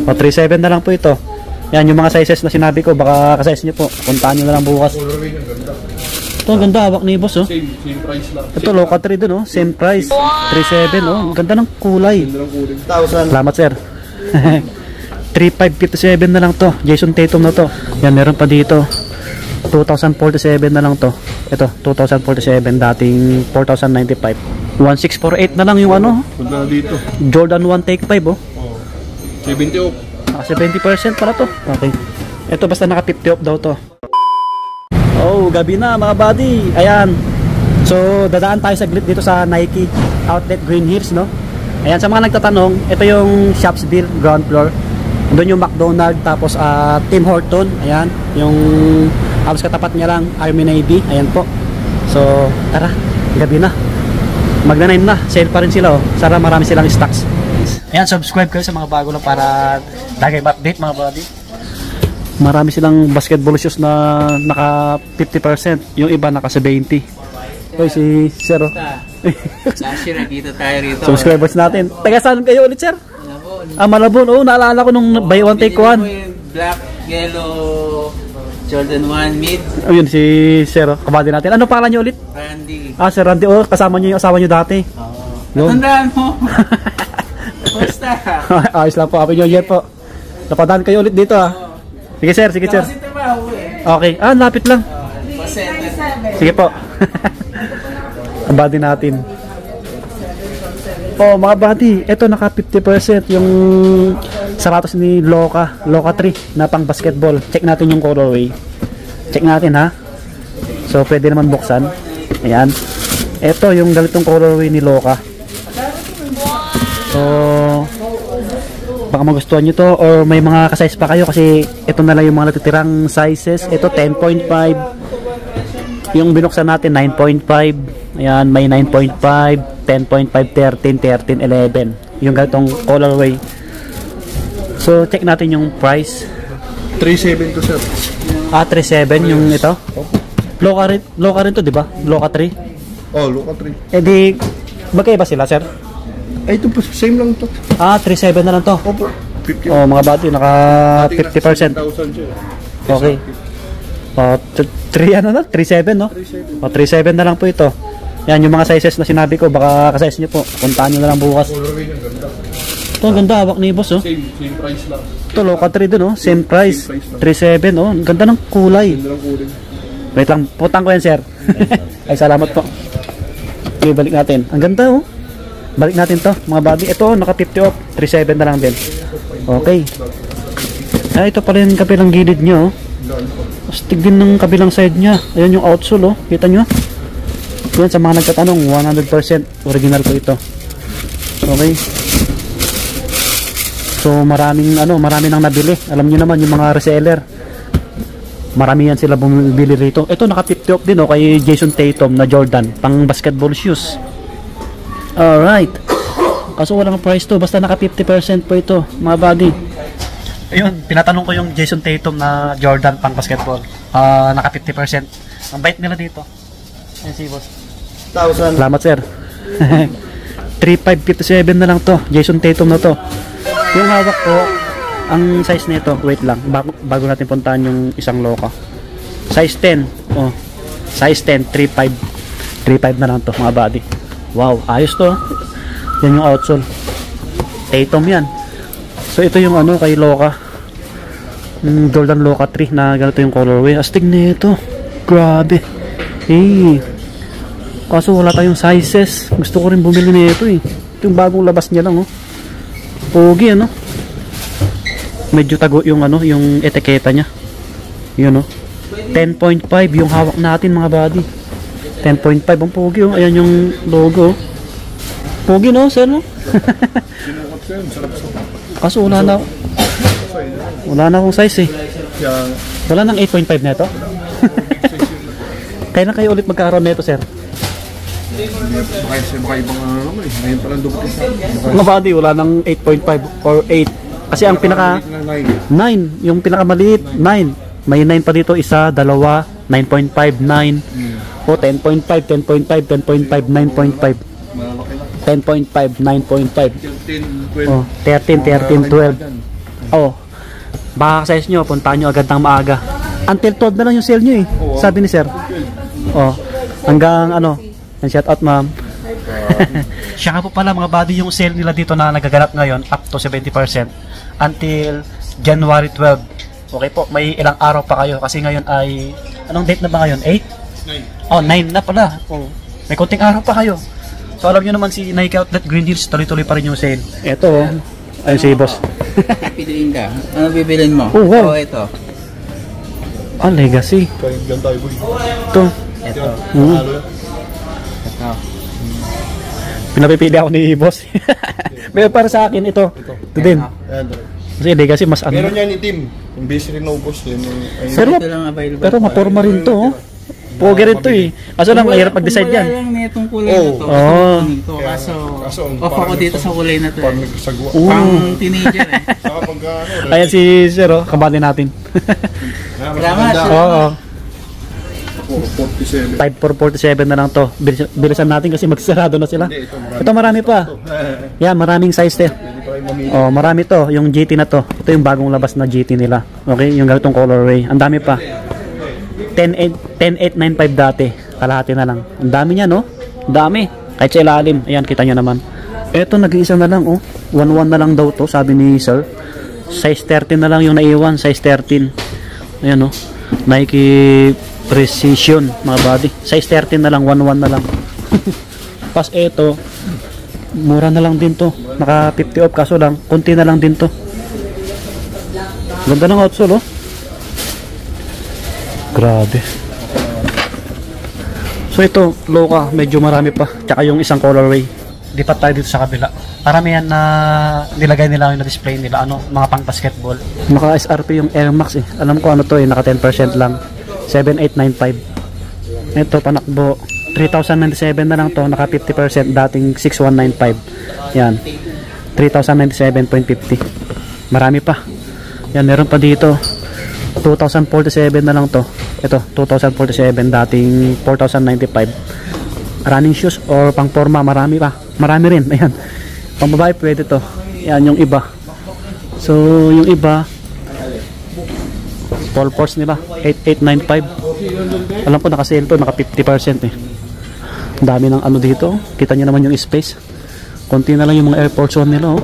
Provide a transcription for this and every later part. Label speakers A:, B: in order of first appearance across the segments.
A: O, 3.7 na lang po ito. Yan, yung mga sizes na sinabi ko, baka ka-size nyo po. Puntaan nyo na lang bukas. Ito, ang ganda, hawak ni boss, oh.
B: Same price lang.
A: Ito, Loka 3 dun, oh. Same price. 3.7, oh. Ang ganda ng kulay. Salamat, sir. 3.557 na lang to. Jason Tatum na to. Yan, meron pa dito. 2,047 na lang to. Ito, 2,047. Dating 4,095. 1,648 na lang yung ano.
B: Punta na dito.
A: Jordan 1 Take 5, oh.
B: 70 off.
A: 70% pala to. Okay. Ito, basta naka 50 off daw to. Oh, gabi na mga buddy. Ayan. So, dadaan tayo saglit dito sa Nike Outlet Green Hills, no? Ayan, sa mga nagtatanong, ito yung Shopsville ground floor. Doon yung McDonald's, tapos Tim Horton. Ayan, yung halos katapat niya lang, Army Navy. Ayan po. So, tara, gabi na. Magna-9 na. Sale pa rin sila, oh. Sara, marami silang stocks. Ayan, subscribe kayo sa mga bago lang para lagi update mga buddy. Marami silang basketball shoes na naka 50%. Yung iba naka 70%. Oy, si Sir.
C: Last year nakita tayo rito.
A: Subscribers natin. Taga saan kayo ulit, Sir?
C: Malabon.
A: Malabon. Oo, naalala ko nung buy one take one.
C: Black, yellow, Jordan 1 mid.
A: Ayun, si Sir. Kabady natin. Ano pangalan niyo ulit?
C: Randy.
A: Sir Randy. Oh, kasama niyo yung asawa niyo dati.
C: Oo. Tandaan mo. Basta.
A: Ayos lang po. Happy New Year po. Napadaan kayo ulit dito, ah. Sige, Sir. Sige, Sir. Okay. Lapit lang. Sige po. Ang body natin. Oh, mga buddy, ito naka 50% yung sapatos ni Loka 3 na pang basketball. Check natin yung colorway. Check natin, ha. So, pwede naman buksan. Ayan. Ito yung ganitong colorway ni Loka. So, baka magustuhan nyo to or may mga ka-size pa kayo kasi ito na lang yung mga natitirang sizes. Ito 10.5, yung binuksan natin 9.5, ayan, may 9.5, 10.5, 13, 11 yung ganitong colorway. So check natin yung price.
B: 3.7 to, sir.
A: 3.7 yung ito. Loka rin to, di ba? Loka 3.
B: Oh, Loka 3.
A: Di magkaiba sila, sir?
B: Ito po, same lang to.
A: 3.7 na lang to.
B: Opo, 50.
A: Oh, mga bati, naka 50%.
B: 1,000 siya.
A: Okay. 3 ano na? 3.7, no? 3.7 na lang po ito. Yan, yung mga sizes na sinabi ko, baka ka-size nyo po. Puntaan nyo na lang bukas.
B: Colorway niya, ganda.
A: Ito, ang ganda, hawak ni boss, oh.
B: Same price lang.
A: Ito, Loka 3 dun, oh. Same price. 3.7, oh. Ang ganda ng kulay.
B: Ganda lang kulay.
A: Wait lang, putang ko yan, sir. Ay, salamat po. Okay, balik natin. Ang ganda, oh. Balik natin to, mga buddy. Ito, naka 50 off. 3.7 na lang din. Okay. Ito pala yung kabilang gilid nyo, oh. Astig din ng kabilang side niya. Ayan yung outsole, oh. Kita nyo? Yan, sa mga nagtatanong, 100% original po ito. Okay. So, marami nang nabili. Alam nyo naman, yung mga reseller. Marami yan sila bumibili rito. Ito, naka 50 off din, oh, kay Jason Tatum na Jordan. Pang basketball shoes. Alright. Kaso walang price to. Basta naka 50% po ito, mga buddy. Ayun, tinatanong ko yung Jason Tatum na Jordan pang basketball. Naka 50%. Ang bait nila dito. Ayan si boss.
B: 1,000.
A: Salamat, sir. 3.557 na lang to. Jason Tatum na to. Yung hawak ko, ang size nito, wait lang, bago natin puntahan yung isang Loka. Size 10. Oh. Size 10, 3.5. 3.5 na lang to, mga buddy. Wow, ayos to. Yan yung outsole. Tatum yan. So ito yung ano kay Loka. Jordan Loka 3 na ganito yung colorway. Astig na ito. Grabe. Hey. Kaso wala tayong sizes. Gusto ko rin bumili na ito, eh. Ito yung bagong labas niya lang, oh. Pogi, ano. Medyo tago yung ano, yung etiketa niya. Yun, oh. 10.5 yung hawak natin, mga buddy. 10.5 ang pogi, oh. Ayan yung logo, oh. Pogi, no, sir, no? Kaso wala na akong size, eh. Wala nang 8.5 na ito. Kailan kayo ulit magkakaroon na ito, sir?
B: Baka ibang ano naman, eh. Ngayon palang dupit.
A: Mga buddy, wala nang 8.5 or 8. Kasi ang pinaka 9, yung pinakamaliit 9. May 9 pa dito, isa, dalawa, 9.5, 9. O 10.5, 10.5, 10.5, 9.5. 10.5, 9.5. Oh, 13, 13, 12. Oh, baka size nyo, puntahan nyo agad ng maaga. Until 12 na lang yung sale nyo eh. Sabi ni sir. Oh, hanggang ano, and shout out ma'am. Siya nga po pala mga buddy yung sale nila dito na nagaganap ngayon up to 70% until January 12. Okay po, may ilang araw pa kayo kasi ngayon ay, anong date na ba ngayon? 8? 9. Oh, 9 na pala. Oh, may konting araw pa kayo. So alam nyo naman si Nike Outlet Green Hills, tuloy-tuloy pa rin yung sale. Ito oh, ayun si boss.
C: Pipiliin ka. Ano bibilin mo?
A: Oh, wow.
C: Ito.
A: Ah, Legacy.
B: Kaya yan tayo boy.
A: Ito.
C: Ito.
B: Halo yan.
C: Ito.
A: Pinapipili ako ni boss. Pero para sa akin ito. Ito din.
B: Ayan.
A: Kasi Legacy mas ano.
B: Meron yan itim. Yung base rin naubos.
A: Pero,
C: Ito lang available.
A: pero maporma rin to. Oh. Pogi rin to eh. Kaso lang mahirap mag-decide yan.
C: Wala lang na itong kulay na to.
A: Oh.
C: Ito, kaso off
B: parang
C: ako dito sa kulay na to.
B: Pag
C: Eh.
B: nagsagwa.
C: Pang teenager eh.
B: Saka pag ano.
A: Ayan si Sir oh, kabali natin.
C: Salamat.
A: Oo.
B: 47.
A: 5447 na lang to. Bilisan natin kasi magsarado na sila.
B: Hindi,
A: Ito marami pa. Yan, maraming size te.
B: Pwede pa kayo mamili.
A: Oh, marami to. Yung GT na to. Ito yung bagong labas na GT nila. Okay, yung ganitong colorway. Ang dami pa. 10895 dati. Kalahati na lang. Ang dami niya, no? Ang dami. Kahit sa ilalim. Ayan, kita nyo naman. Ito, nag-iisa na lang, oh. 11 na lang daw to, sabi ni Sir. Size 13 na lang yung naiwan. Size 13. Ayan, oh. Nike Precision, mga buddy. Size 13 na lang, 11 na lang. Pas ito, mura na lang din to. Naka 50 off, kaso lang, konti na lang din to. Ganda ng outsole, oh. Grabe. So ito, Loka, medyo marami pa. Tsaka yung isang colorway. Lipat tayo dito sa kabila. Paramihan na nilagay nila yung na-display nila, ano, mga pang basketball. Naka SRP yung Air Max eh. Alam ko ano to eh, naka 10% lang. 7895. Ito, panakbo. 3,097 na lang to, naka 50%, dating 6,195. Yan. 3,097.50. Marami pa. Yan, meron pa dito. 2,047 na lang to. Ito, 2,047, dating 4,095. Running shoes or pang forma, marami pa. Marami rin. Ayan. Pang babae pwede to. Yan yung iba. So, yung iba Paul Force nila 8895. Alam ko naka-sale to, naka 50% eh. Ang dami ng ano dito. Kita niyo naman yung space. Konti na lang yung mga Air Force 1 nila oh.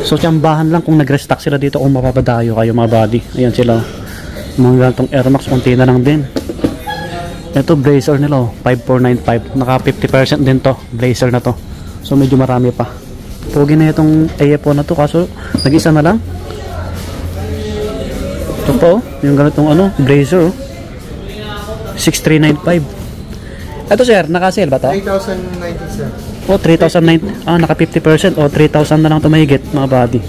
A: So tiyambahan lang kung nag-restock sila dito kung mapapadayo kayo mga body. Ayan sila. Mga ganitong Air Max, konti na lang din. Ito blazer nila oh, 5495. Naka 50% din to, blazer na to. So medyo marami pa. Pogi na itong AF1 na to, kaso nag-isa na lang. Ito po, yung ganitong ano, blazer oh. 6395. Ito sir, naka-sale ba to?
B: 3,097.
A: O, 3,009. Ah, naka 50%. O, 3,000 na lang ito mahigit, mga body.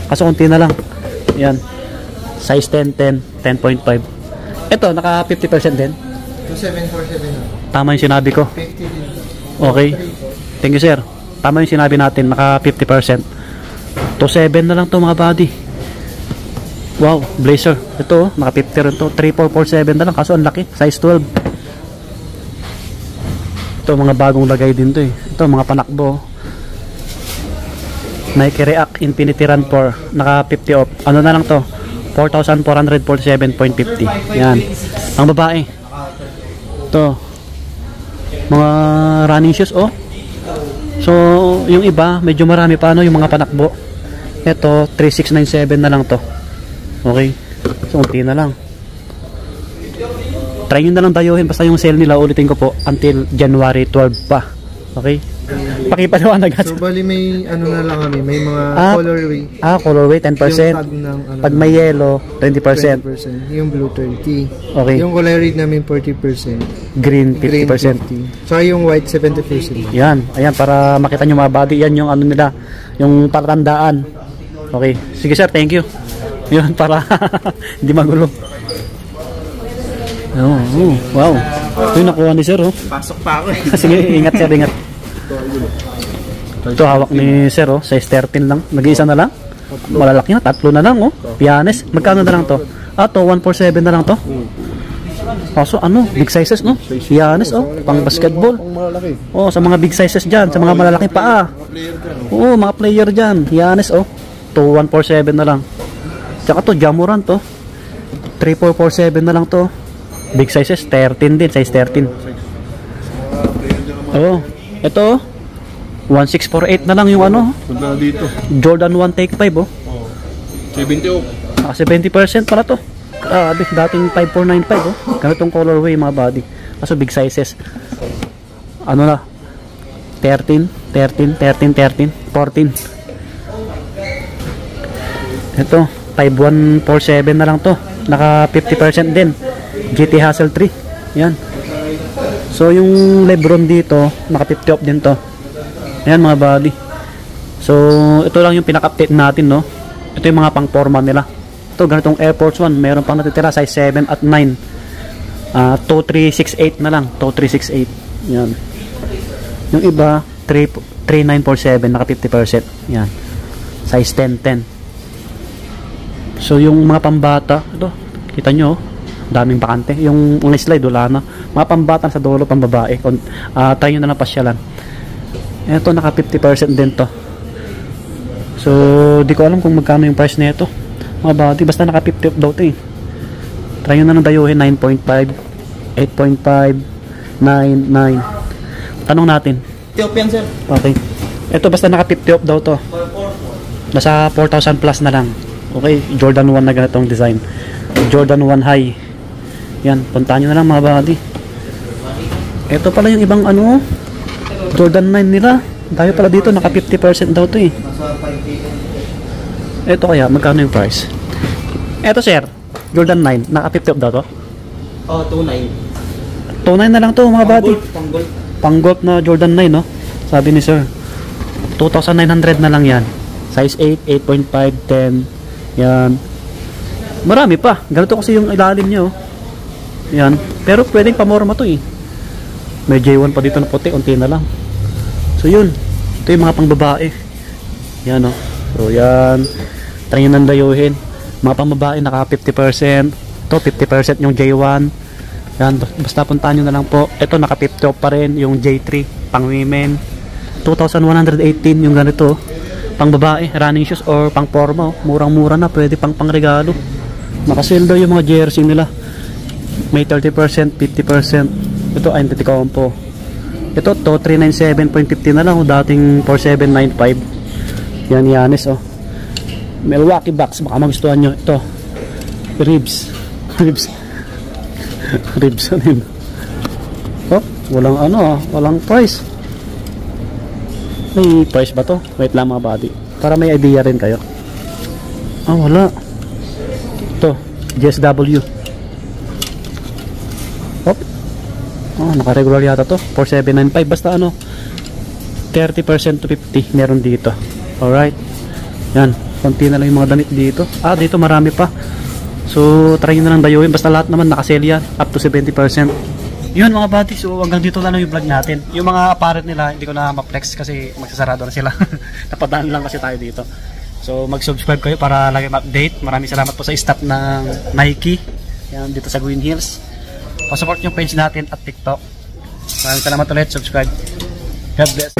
A: Kaso konti na lang. Yan. Size 10, 10, 10.5. Ito, naka 50% din.
B: 2,747.
A: Tama yung sinabi ko.
B: 50 din.
A: Okay. Thank you, sir. Tama yung sinabi natin, naka 50%. 2,7 na lang to mga body. Wow, blazer. Ito, naka 50 rin to. 3,447 na lang. Kaso ang laki. Size 12. Ito mga bagong lagay din to eh. Ito mga panakbo. Nike React Infinity Run 4 naka 50 off. Ano na lang to? 4,447.50. Yan. Ang babae. Ito. Mga running shoes oh. So yung iba medyo marami pa ano yung mga panakbo. Ito 3,697 na lang to. Okay. So unti na lang. Try nyo na lang dayuhin basta yung sale nila, ulitin ko po, until January 12 pa. Okay? Pakipaliwanag.
B: So bali may ano na lang kami, may mga colorway.
A: Colorway 10%.
B: Yung tag ng ano,
A: Pag may yellow, 20%.
B: 20%. Yung blue 30.
A: Okay.
B: Yung color red namin 40%.
A: Green 50%.
B: Green 50. So yung white 70%.
A: Yan. Ayan, para makita nyo mga body. Yan yung ano nila, yung patandaan. Okay. Sige sir, thank you. Yun, para hindi magulo. Oh, wow. Ito yung nakuha ni sir oh.
C: Pasok pa ako eh.
A: Sige, ingat sir, ingat. Ito hawak ni sir oh, size 13 lang. Nag-iisa na lang. Malalaki na, 3 na lang oh. Pianes, magkano na lang to? Ah, to 147 na lang to. Kaso ano, big sizes no? Pianes oh, pang basketball. Oh, sa mga big sizes dyan, sa mga malalaki pa ah. Oo, mga player dyan. Pianes oh. To 147 na lang. Tsaka to, Jamoran to. 3447 na lang to. Big sizes, 13 din, size 13. Oh, ito 1648 na lang yung ano.
D: Punta na dito.
A: Jordan 1 Take 5 oh.
D: 70 oh.
A: 70% pala to. Grabe, dating 5495 oh. Ganitong colorway mga buddy. Kaso big sizes. Ano na? 13, 14. Ito, 5147 na lang to. Naka 50% din. GT Hassle 3. Yan. So yung Lebron dito, naka 50 off din to. Ayan mga buddy. So ito lang yung pinaka-update natin, no. Ito yung mga pang-forma nila. Ito ganitong Air Force 1, meron pang natitira size 7 at 9. 2368 na lang, 2368. Yan. Yung iba 3947, naka 50%. Yan. Size 10. So yung mga pambata, ito, kita nyo, daming bakante. Yung slide, wala na. Mga pambata sa dulo, pambabae. Try nyo na lang pasyalan. Ito, naka 50% din to. So, di ko alam kung magkano yung price na ito. Mga body, basta naka 50 daw to eh. Try nyo na lang dayuhin, 9.5, 8.5, 9. Tanong natin.
C: Ethiopian, sir.
A: Okay. Ito, basta naka 50 off daw to. Nasa 4,000 plus na lang. Okay, Jordan 1 na ganitong design. Jordan 1 High. Yan, puntahan nyo na lang mga buddy. Ito pala yung ibang ano, Jordan 9 nila. Tayo pala dito, naka 50% daw to eh. Ito kaya, magkano yung price? Ito sir, Jordan 9, naka 50 off daw to?
C: Oh, 29.
A: 2.9 na lang to mga buddy.
C: Pang-golf.
A: Pang-golf na Jordan 9 no? Sabi ni sir. 2,900 na lang yan. Size 8, 8.5, 10. Yan. Marami pa. Ganito kasi yung ilalim nyo. Yan. Pero pwedeng pamorma to eh. May J1 pa dito na puti. Unti na lang. So yun. Ito yung mga pangbabae. Yan o. So yan. Try nyo nang dayuhin. Mga pangbabae naka 50%. Ito 50% yung J1. Yan. Basta puntahan nyo na lang po. Ito naka 50 off pa rin. Yung J3. Pang women. 2,118 yung ganito. Pang babae, running shoes or pang forma, murang-mura na, pwede pang regalo. Naka-sale daw yung mga jersey nila. May 30%, 50%. Ito ay anti-compo. Ito 397.50 na lang, dating 4795. Yan Yanis oh. Milwaukee Bucks, baka magustuhan nyo. Ito. Ribs. Ribs ano yun? Oh, walang ano walang price. May price ba to? Wait lang mga buddy. Para may idea rin kayo. Wala. Ito. GSW. Hop. Naka-regular yata to. 4795. Basta ano. 30% to 50. Meron dito. Alright. Yan. Konti na lang yung mga damit dito. Dito marami pa. So, try nyo na lang dayuhin. Basta lahat naman nakasale yan. Up to 70%. Yun mga buddy, so hanggang dito lang yung vlog natin. Yung mga apparel nila, hindi ko na ma-flex kasi magsasarado na sila. Napadaan lang kasi tayo dito. So mag-subscribe kayo para lagi ma-update. Maraming salamat po sa staff ng Nike. Yan, dito sa Green Hills. Pa-support yung page natin at TikTok. Maraming salamat ulit, subscribe. God bless.